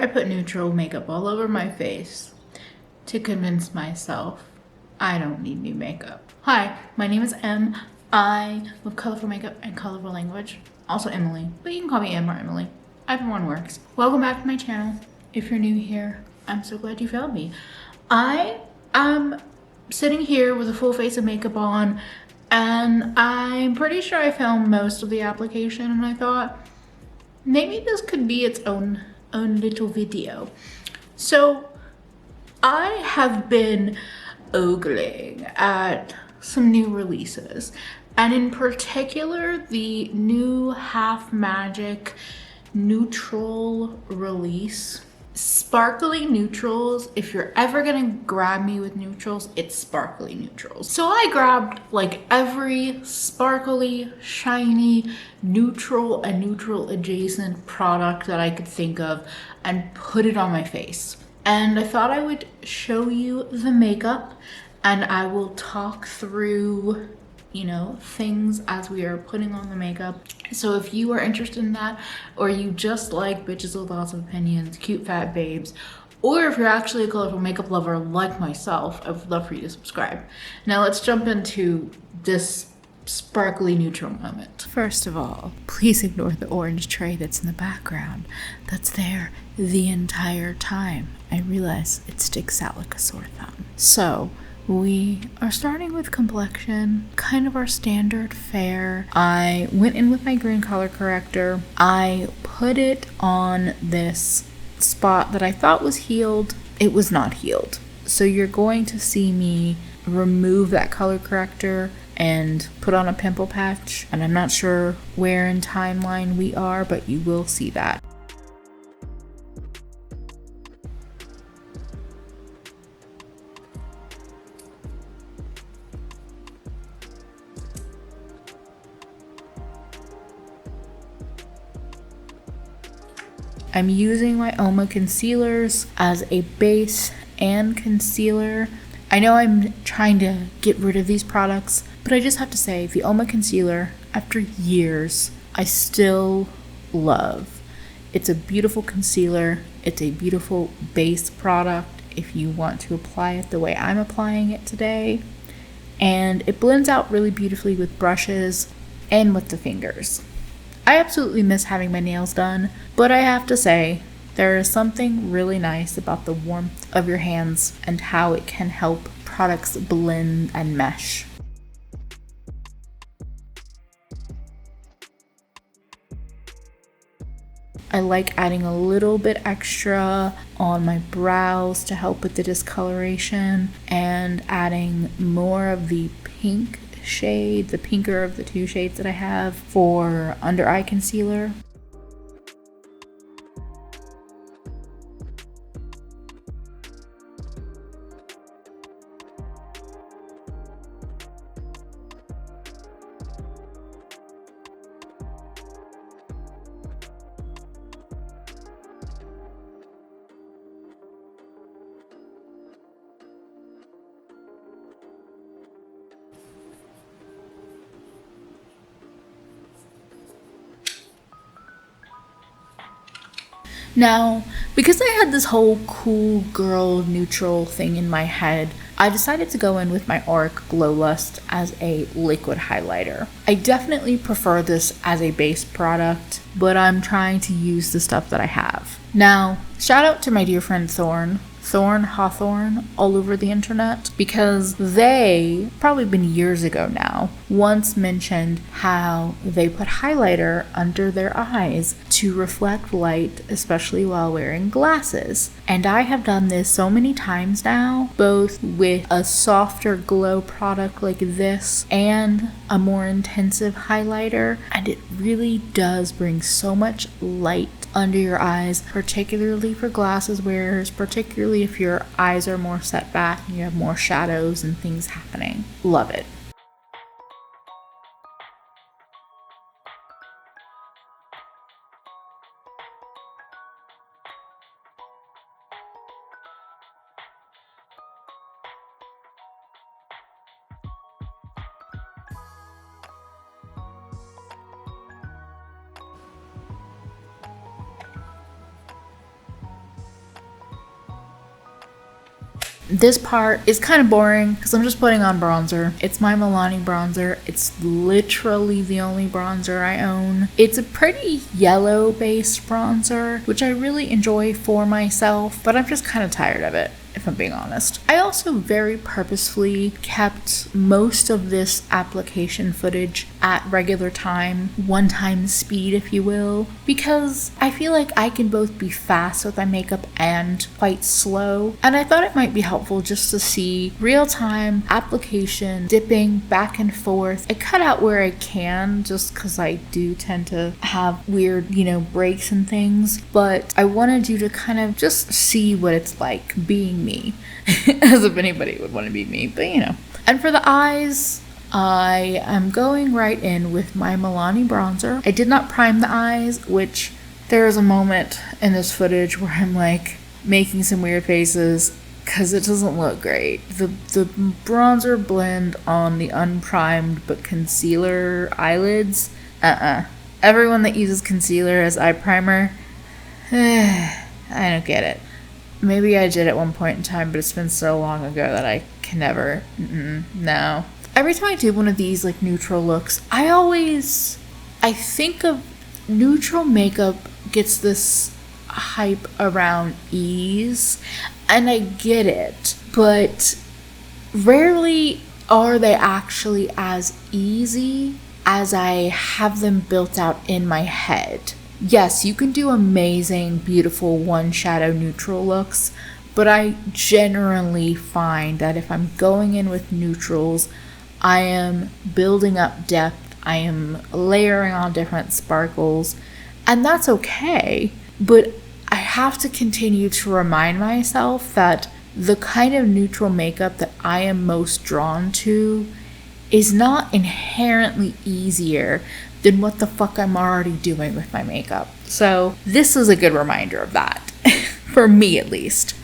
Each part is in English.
I put neutral makeup all over my face to convince myself I don't need new makeup. Hi, my name is Em. I love colorful makeup and colorful language. Also Emily, but you can call me Em or Emily. Either one works. Welcome back to my channel. If you're new here, I'm so glad you found me. I am sitting here with a full face of makeup on, and I'm pretty sure I filmed most of the application, and I thought maybe this could be its own little video. So I have been ogling at some new releases, and in particular the new Half Magic neutral release. Sparkly neutrals. If you're ever gonna grab me with neutrals, it's sparkly neutrals. So I grabbed like every sparkly, shiny, neutral and neutral adjacent product that I could think of and put it on my face. And I thought I would show you the makeup, and I will talk through, you know, things as we are putting on the makeup. So if you are interested in that, or you just like bitches with lots of opinions, cute fat babes, or if you're actually a colorful makeup lover like myself, I would love for you to subscribe. Now let's jump into this sparkly neutral moment. First of all, please ignore the orange tray that's in the background. That's there the entire time. I realize it sticks out like a sore thumb. So we are starting with complexion, kind of our standard fare. I went in with my green color corrector. I put it on this spot that I thought was healed. It was not healed. So you're going to see me remove that color corrector and put on a pimple patch. And I'm not sure where in timeline we are, but you will see that. I'm using my Oma concealers as a base and concealer. I know I'm trying to get rid of these products, but I just have to say the Oma concealer, after years, I still love. It's a beautiful concealer. It's a beautiful base product if you want to apply it the way I'm applying it today. And it blends out really beautifully with brushes and with the fingers. I absolutely miss having my nails done, but I have to say, there is something really nice about the warmth of your hands and how it can help products blend and mesh. I like adding a little bit extra on my brows to help with the discoloration, and adding more of the pink shade, the pinker of the two shades that I have, for under eye concealer. Now, because I had this whole cool girl neutral thing in my head, I decided to go in with my Auric Glow Lust as a liquid highlighter. I definitely prefer this as a base product, but I'm trying to use the stuff that I have. Now, shout out to my dear friend Hawthorne all over the internet, because they, probably been years ago now, once mentioned how they put highlighter under their eyes to reflect light, especially while wearing glasses. And I have done this so many times now, both with a softer glow product like this and a more intensive highlighter, and it really does bring so much light under your eyes, particularly for glasses wearers, particularly if your eyes are more set back and you have more shadows and things happening. Love it. This part is kind of boring because I'm just putting on bronzer. It's my Milani bronzer. It's literally the only bronzer I own. It's a pretty yellow based bronzer, which I really enjoy for myself, but I'm just kind of tired of it, if I'm being honest. I also very purposefully kept most of this application footage at regular time, one time speed if you will, because I feel like I can both be fast with my makeup and quite slow, and I thought it might be helpful just to see real time application dipping back and forth. I cut out where I can just because I do tend to have weird, breaks and things, but I wanted you to kind of just see what it's like being me, as if anybody would want to be me, but And for the eyes, I am going right in with my Milani bronzer. I did not prime the eyes, which there is a moment in this footage where I'm like making some weird faces because it doesn't look great. The bronzer blend on the unprimed but concealer eyelids, everyone that uses concealer as eye primer, I don't get it. Maybe I did at one point in time, but it's been so long ago that I can never, no. Every time I do one of these like neutral looks, I think of neutral makeup gets this hype around ease, and I get it, but rarely are they actually as easy as I have them built out in my head. Yes, you can do amazing, beautiful one shadow neutral looks, but I generally find that if I'm going in with neutrals, I am building up depth, I am layering on different sparkles, and that's okay, but I have to continue to remind myself that the kind of neutral makeup that I am most drawn to is not inherently easier than what the fuck I'm already doing with my makeup. So this is a good reminder of that, for me at least.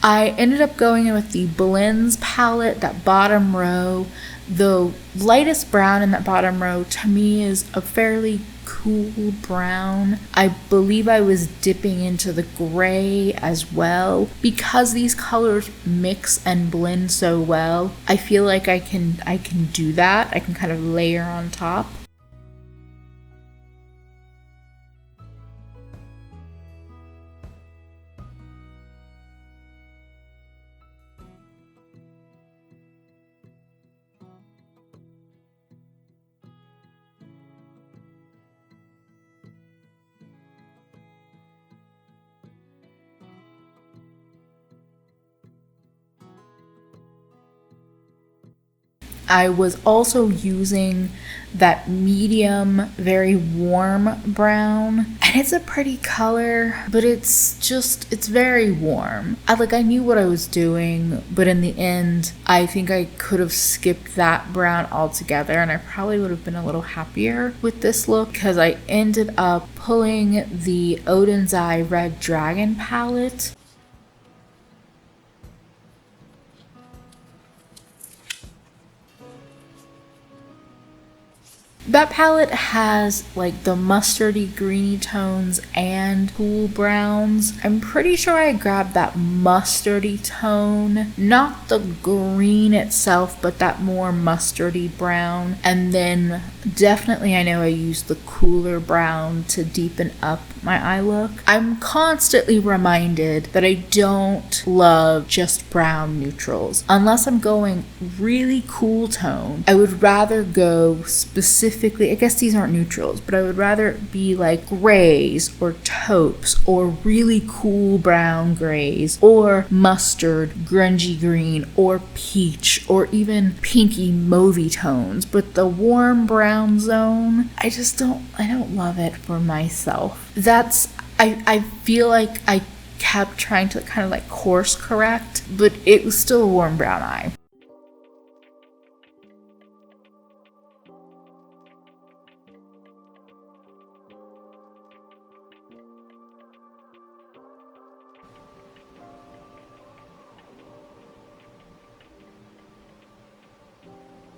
I ended up going in with the Blends palette, that bottom row. The lightest brown in that bottom row to me is a fairly cool brown. I believe I was dipping into the gray as well. Because these colors mix and blend so well, I feel like I can do that. I can kind of layer on top. I was also using that medium, very warm brown, and it's a pretty color, but it's very warm. I knew what I was doing, but in the end, I think I could have skipped that brown altogether, and I probably would have been a little happier with this look, because I ended up pulling the Oden's Eye Red Dragon palette. That palette has like the mustardy greeny tones and cool browns. I'm pretty sure I grabbed that mustardy tone, not the green itself, but that more mustardy brown. And then definitely I know I used the cooler brown to deepen up my eye look. I'm constantly reminded that I don't love just brown neutrals. Unless I'm going really cool tone, I would rather go specifically, I guess these aren't neutrals, but I would rather be like grays or taupes or really cool brown grays or mustard, grungy green, or peach, or even pinky mauvey tones. But the warm brown zone, I don't love it for myself. That's I feel like I kept trying to kind of like course correct, but it was still a warm brown eye.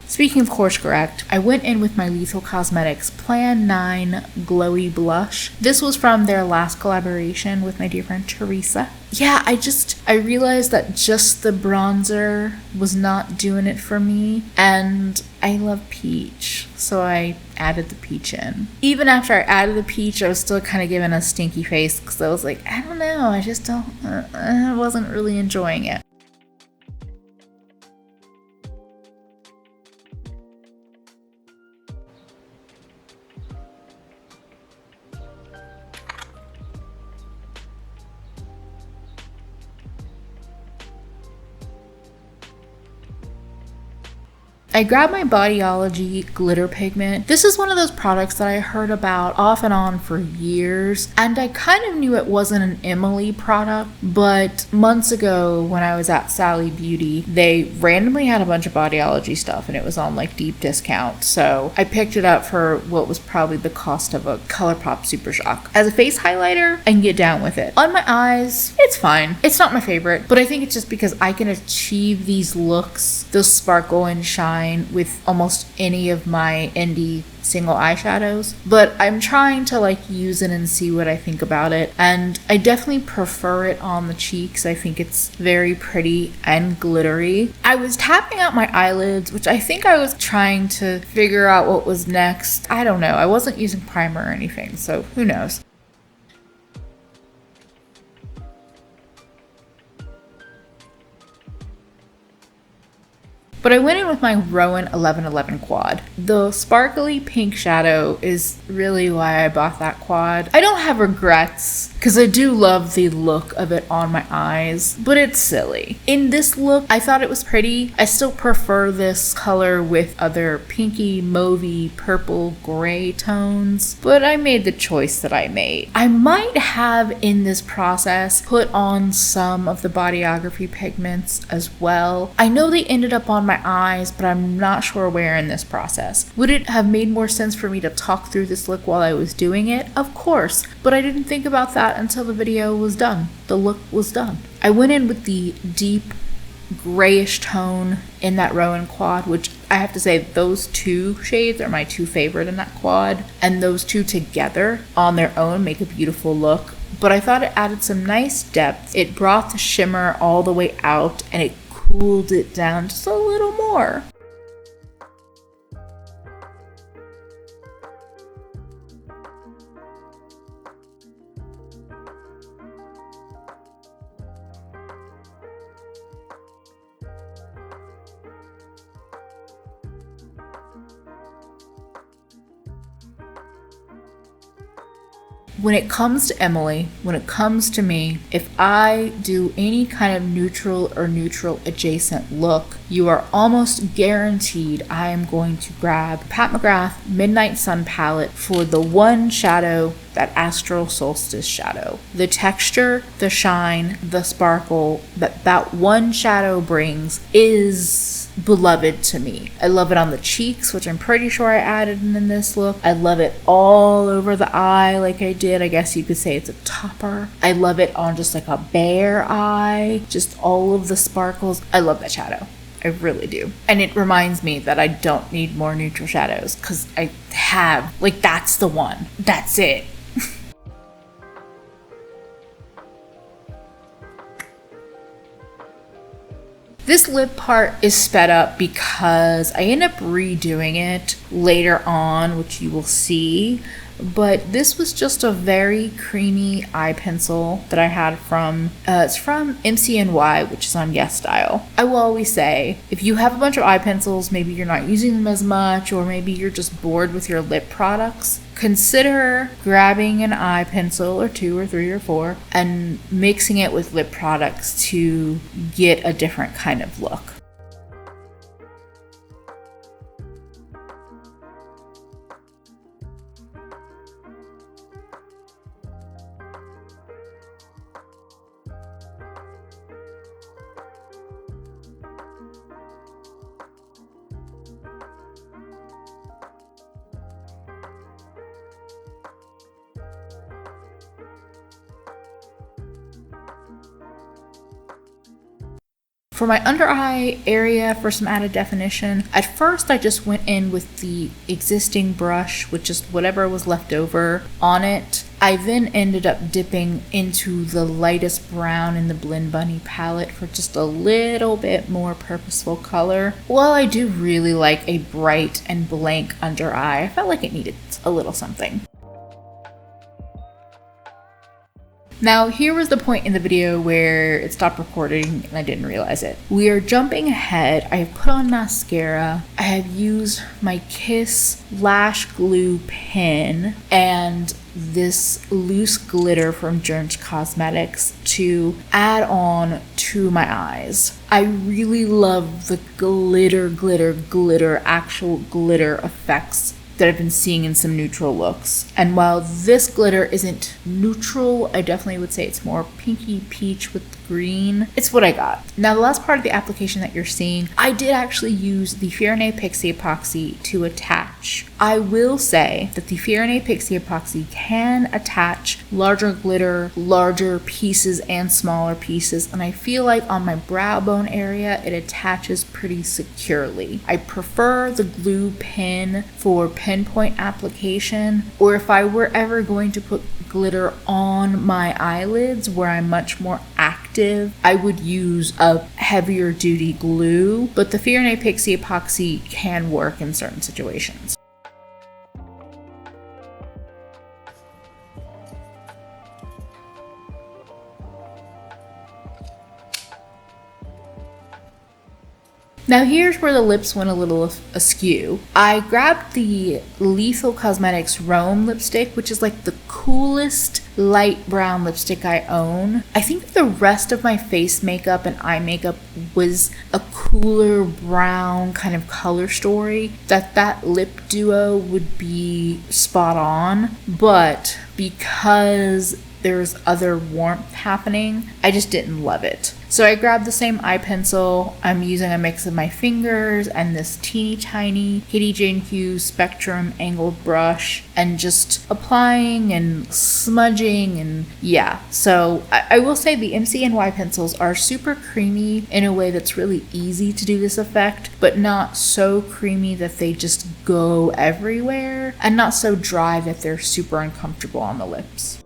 Speaking of course correct, I went in with my Lethal Cosmetics Plan 9 Glowy Blush. This was from their last collaboration with my dear friend Teresa. Yeah, I realized that just the bronzer was not doing it for me, and I love peach, so I added the peach in. Even after I added the peach, I was still kind of giving a stinky face because I was like, I don't know, I just don't, I wasn't really enjoying it. I grabbed my Bodyology glitter pigment. This is one of those products that I heard about off and on for years, and I kind of knew it wasn't an Emily product, but months ago when I was at Sally Beauty, they randomly had a bunch of Bodyology stuff and it was on like deep discount, so I picked it up for what was probably the cost of a ColourPop Super Shock. As a face highlighter, I can get down with it. On my eyes, it's fine. It's not my favorite, but I think it's just because I can achieve these looks, those sparkle and shine, with almost any of my indie single eyeshadows, but I'm trying to like use it and see what I think about it, and I definitely prefer it on the cheeks. I think it's very pretty and glittery. I was tapping out my eyelids, which I think I was trying to figure out what was next. I don't know. I wasn't using primer or anything, so who knows. But I went in with my Rowan 1111 quad. The sparkly pink shadow is really why I bought that quad. I don't have regrets because I do love the look of it on my eyes, but it's silly. In this look, I thought it was pretty. I still prefer this color with other pinky, mauvey, purple, gray tones, but I made the choice that I made. I might have in this process put on some of the Bodyography pigments as well. I know they ended up on my eyes, but I'm not sure where in this process. Would it have made more sense for me to talk through this look while I was doing it? Of course, but I didn't think about that until the video was done. The look was done. I went in with the deep grayish tone in that Rowan quad, which I have to say those two shades are my two favorite in that quad, and those two together on their own make a beautiful look. But I thought it added some nice depth. It brought the shimmer all the way out and it cooled it down just a little more. When it comes to Emily, when it comes to me, if I do any kind of neutral or neutral adjacent look, you are almost guaranteed I am going to grab Pat McGrath Midnight Sun palette for the one shadow, that Astral Solstice shadow. The texture, the shine, the sparkle that one shadow brings is beloved to me. I love it on the cheeks, which I'm pretty sure I added in this look. I love it all over the eye like I did. I guess you could say it's a topper. I love it on just like a bare eye, just all of the sparkles. I love that shadow. I really do. And it reminds me that I don't need more neutral shadows because I have, like, that's the one. That's it. This lip part is sped up because I end up redoing it later on, which you will see. But this was just a very creamy eye pencil that I had from, it's from MCNY, which is on Yes Style. I will always say, if you have a bunch of eye pencils, maybe you're not using them as much, or maybe you're just bored with your lip products, consider grabbing an eye pencil or 2 or 3 or 4 and mixing it with lip products to get a different kind of look. For my under eye area, for some added definition, at first I just went in with the existing brush with just whatever was left over on it. I then ended up dipping into the lightest brown in the Blend Bunny palette for just a little bit more purposeful color. While I do really like a bright and blank under eye, I felt like it needed a little something. Now, here was the point in the video where it stopped recording and I didn't realize it. We are jumping ahead. I have put on mascara. I have used my Kiss Lash Glue pen and this loose glitter from Jones Cosmetics to add on to my eyes. I really love the glitter, actual glitter effects that I've been seeing in some neutral looks. And while this glitter isn't neutral, I definitely would say it's more pinky peach with green. It's what I got. Now, the last part of the application that you're seeing, I did actually use the Fair & Pixie epoxy to attach. I will say that the Fair & Pixie epoxy can attach larger glitter, larger pieces and smaller pieces, and I feel like on my brow bone area, it attaches pretty securely. I prefer the glue pen for pinpoint application, or if I were ever going to put glitter on my eyelids where I'm much more active, I would use a heavier duty glue, but the Fair & Pixie epoxy can work in certain situations. Now here's where the lips went a little askew. I grabbed the Lethal Cosmetics Rome lipstick, which is like the coolest light brown lipstick I own. I think the rest of my face makeup and eye makeup was a cooler brown kind of color story, that lip duo would be spot on, but because there's other warmth happening, I just didn't love it. So I grabbed the same eye pencil. I'm using a mix of my fingers and this teeny tiny Katie Jane Hughes Spectrum angled brush and just applying and smudging and yeah. So I will say the MCNY pencils are super creamy in a way that's really easy to do this effect, but not so creamy that they just go everywhere and not so dry that they're super uncomfortable on the lips.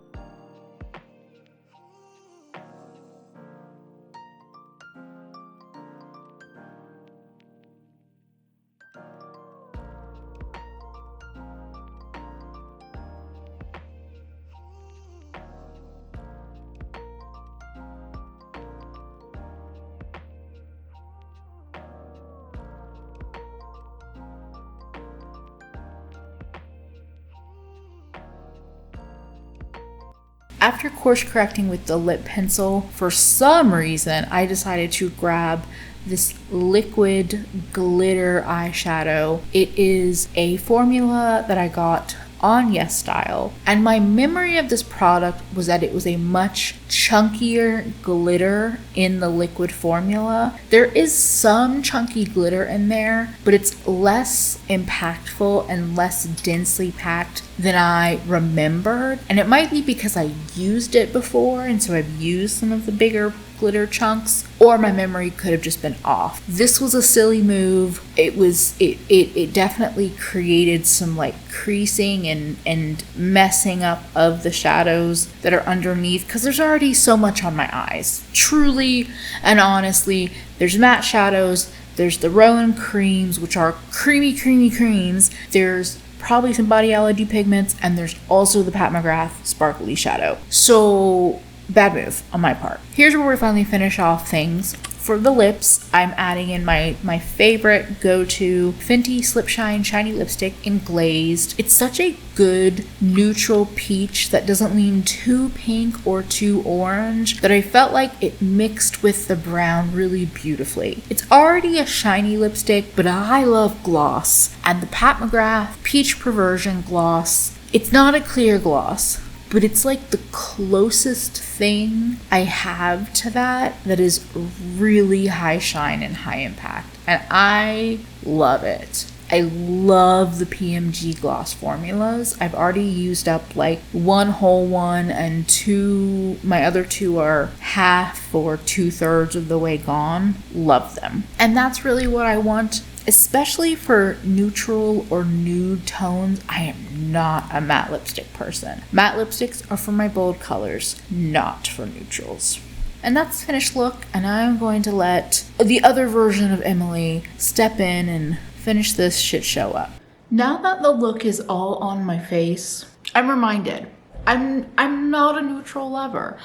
After course correcting with the lip pencil, for some reason, I decided to grab this liquid glitter eyeshadow. It is a formula that I got on Yes Style, and my memory of this product was that it was a much chunkier glitter in the liquid formula. There is some chunky glitter in there, but it's less impactful and less densely packed than I remembered, and it might be because I used it before and so I've used some of the bigger glitter chunks, or my memory could have just been off. This was a silly move. It definitely created some like creasing and messing up of the shadows that are underneath, because there's already so much on my eyes. Truly and honestly, there's matte shadows, there's the Rowan creams, which are creamy creams, there's probably some Body Allergy pigments, and there's also the Pat McGrath sparkly shadow. So bad move on my part. Here's where we finally finish off things. For the lips, I'm adding in my favorite go-to Fenty Slip Shine Shiny Lipstick in Glazed. It's such a good neutral peach that doesn't lean too pink or too orange, that I felt like it mixed with the brown really beautifully. It's already a shiny lipstick, but I love gloss. And the Pat McGrath Peach Perversion gloss, it's not a clear gloss, but it's like the closest thing I have to that is really high shine and high impact. And I love it. I love the PMG gloss formulas. I've already used up like one whole one and my other two are half or 2/3 of the way gone. Love them. And that's really what I want, especially for neutral or nude tones. I am not a matte lipstick person. Matte lipsticks are for my bold colors, not for neutrals. And that's the finished look, and I'm going to let the other version of Emily step in and finish this shit show up. Now that the look is all on my face, I'm reminded I'm not a neutral lover.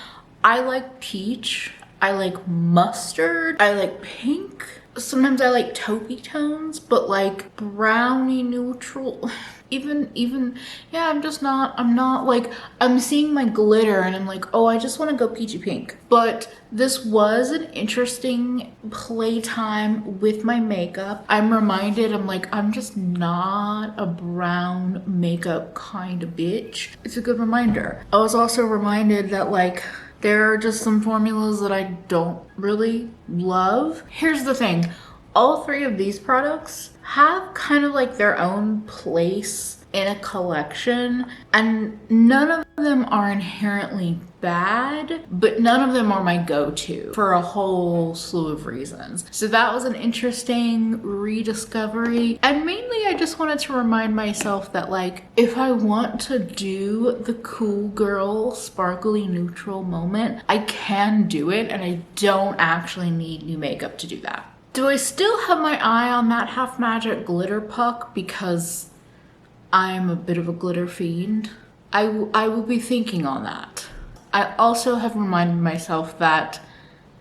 I like peach, I like mustard, I like pink. Sometimes I like taupey tones, but like brownie neutral. Yeah, I'm not like, I'm seeing my glitter and I'm like, oh, I just want to go peachy pink. But this was an interesting playtime with my makeup. I'm reminded, I'm just not a brown makeup kind of bitch. It's a good reminder. I was also reminded that like, there are just some formulas that I don't really love. Here's the thing. All three of these products have kind of like their own place in a collection, and none of them are inherently bad, but none of them are my go-to for a whole slew of reasons. So that was an interesting rediscovery, and mainly I just wanted to remind myself that like, if I want to do the cool girl sparkly neutral moment, I can do it, and I don't actually need new makeup to do that. Do I still have my eye on that Half Magic glitter puck because I'm a bit of a glitter fiend? I will be thinking on that. I also have reminded myself that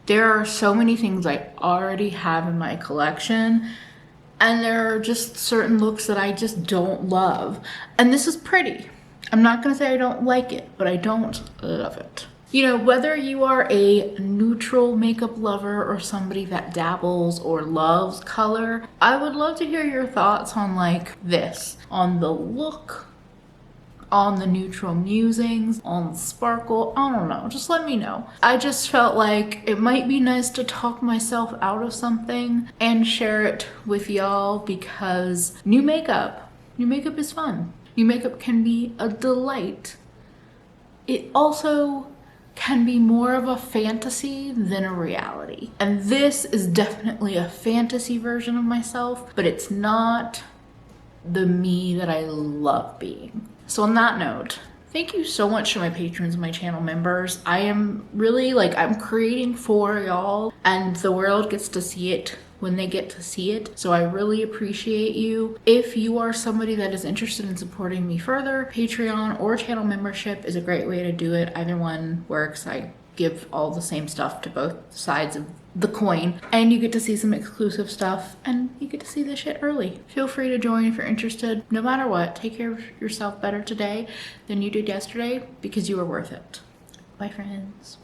there are so many things I already have in my collection, and there are just certain looks that I just don't love. And this is pretty. I'm not gonna say I don't like it, but I don't love it. You know, whether you are a neutral makeup lover or somebody that dabbles or loves color, I would love to hear your thoughts on like this, on the look, on the neutral musings, on the sparkle. I don't know, just let me know. I just felt like it might be nice to talk myself out of something and share it with y'all, because new makeup is fun. New makeup can be a delight. It also can be more of a fantasy than a reality. And this is definitely a fantasy version of myself, but it's not the me that I love being. So on that note, thank you so much to my patrons and my channel members. I am really like, I'm creating for y'all, and the world gets to see it when they get to see it. So I really appreciate you. If you are somebody that is interested in supporting me further, Patreon or channel membership is a great way to do it. Either one works. I give all the same stuff to both sides of the coin, and you get to see some exclusive stuff, and you get to see this shit early. Feel free to join if you're interested. No matter what, take care of yourself better today than you did yesterday, because you are worth it. Bye, friends.